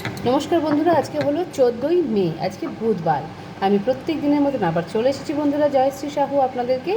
নমস্কার বন্ধুরা, আজকে হলো 14ই মে, আজকে বুধবার। আমি প্রত্যেক দিনের মতন আবার চলে এসেছি বন্ধুরা, জয়শ্রী সাহু আপনাদেরকে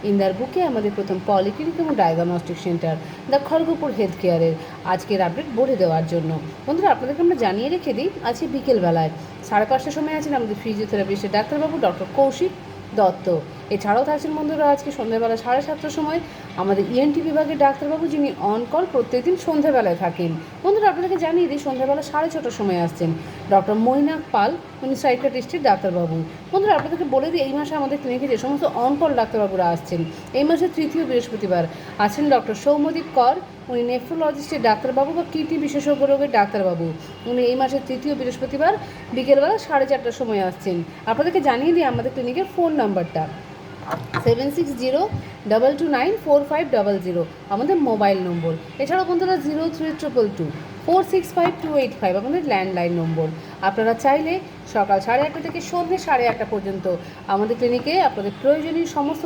ইন্দার বুকে আমাদের প্রথম পলিক্লিনিক এবং diagnostic centre the Kharagpur health কেয়ারের আজকের আপডেট বলে দেওয়ার জন্য। বন্ধুরা, আপনাদেরকে আমরা জানিয়ে রেখে দিই, আজকে বিকেলবেলায় 5:30টার সময় আছেন আমাদের ফিজিওথেরাপিস্টের ডাক্তারবাবু ডক্টর কৌশিক দত্ত। এছাড়াও থাকছেন বন্ধুরা আজকে সন্ধ্যাবেলা 7:30টার সময় আমাদের ইএনটি বিভাগের ডাক্তারবাবু, যিনি অন কল প্রত্যেকদিন সন্ধ্যাবেলায় থাকেন। বন্ধুরা, আপনাদেরকে জানিয়ে দিই, সন্ধ্যাবেলা 6:30টার সময় আসছেন ডক্টর মৈনাক পাল, উনি সাইকিয়াট্রিস্টের ডাক্তারবাবু। বন্ধুরা, আপনাদেরকে বলে দিই, এই মাসে আমাদের ক্লিনিকে যে সমস্ত অন কল ডাক্তারবাবুরা আসছেন, এই মাসের তৃতীয় বৃহস্পতিবার আছেন ডক্টর সৌম্যদীপ কর, উনি নেফ্রোলজিস্টের ডাক্তারবাবু বা কিডনি বিশেষজ্ঞ রোগের ডাক্তারবাবু। উনি এই মাসের তৃতীয় বৃহস্পতিবার বিকেলবেলা 4:30টার সময় আসছেন। আপনাদেরকে জানিয়ে দিই আমাদের ক্লিনিকের ফোন নাম্বারটা 7602294500 আমাদের মোবাইল নম্বর। এছাড়াও বন্ধুরা 03222465 আমাদের ল্যান্ডলাইন নম্বর। আপনারা চাইলে সকাল 8:30 থেকে সন্ধ্যে 8:30 পর্যন্ত আমাদের ক্লিনিকে আপনাদের প্রয়োজনীয় সমস্ত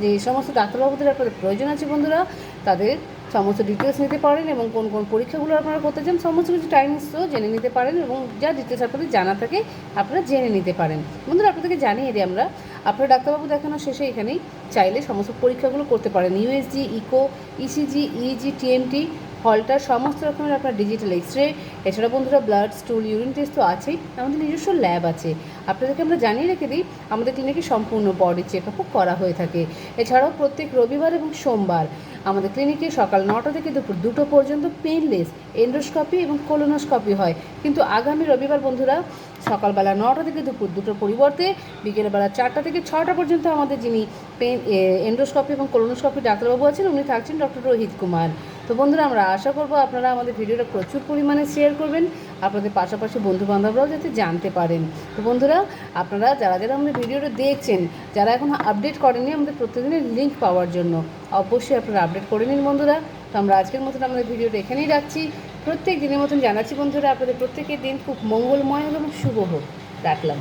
যে সমস্ত ডাক্তারবাবুদের আপনাদের প্রয়োজন আছে বন্ধুরা, তাদের সমস্ত ডিটেলস নিতে পারেন এবং কোন কোন পরীক্ষাগুলো আপনারা করতে চান সমস্ত কিছু টাইমিংসও জেনে নিতে পারেন, এবং যা ডিটেলস আপনাদের জানা থাকে আপনারা জেনে নিতে পারেন। বন্ধুরা, আপনাদেরকে জানিয়ে দিই, আপনার ডাক্তারবাবু দেখানো শেষে এখানেই চাইলে সমস্ত পরীক্ষাগুলো করতে পারেন। USG, echo, ECG, EEG, TMT, Holter সমস্ত রকমের আপনার ডিজিটাল এক্সরে, এছাড়া বন্ধুরা ব্লাড, স্টুল, ইউরিন টেস্ট তো আছেই, আমাদের নিজস্ব ল্যাব আছে। আপনাদেরকে আমরা জানিয়ে রেখে দিই, আমাদের ক্লিনিকে সম্পূর্ণ বডি চেক আপও করা হয়ে থাকে। এছাড়াও প্রত্যেক রবিবার এবং সোমবার আমাদের ক্লিনিকে সকাল 9টা থেকে দুপুর 2টো পর্যন্ত পেনলেস এন্ডোস্কপি এবং কোলোনোস্কপি হয়। কিন্তু আগামী রবিবার বন্ধুরা সকালবেলা 9টা থেকে দুপুর 2টোর পরিবর্তে বিকেলবেলা 4টা থেকে 6টা পর্যন্ত আমাদের যিনি এন্ডোস্কপি এবং কোলোনোস্কপি ডাক্তারবাবু আছেন, উনি থাকছেন ডক্টর রোহিত কুমার। তো বন্ধুরা, আমরা আশা করবো আপনারা আমাদের ভিডিওটা প্রচুর পরিমাণে শেয়ার করবেন, আপনাদের পাশাপাশি বন্ধুবান্ধবরাও যাতে জানতে পারেন। তো বন্ধুরা, আপনারা যারা যারা আমাদের ভিডিওটা দেখছেন, যারা এখন আপডেট করেননি আমাদের প্রত্যেকদিনের লিঙ্ক পাওয়ার জন্য, অবশ্যই আপনারা আপডেট করে নিন বন্ধুরা। তো আমরা আজকের মতন আমাদের ভিডিওটা এখানেই রাখছি। প্রত্যেক দিনের মতন জানাচ্ছি বন্ধুরা, আপনাদের প্রত্যেকের দিন খুব মঙ্গলময় এবং শুভ হোক। রাখলাম।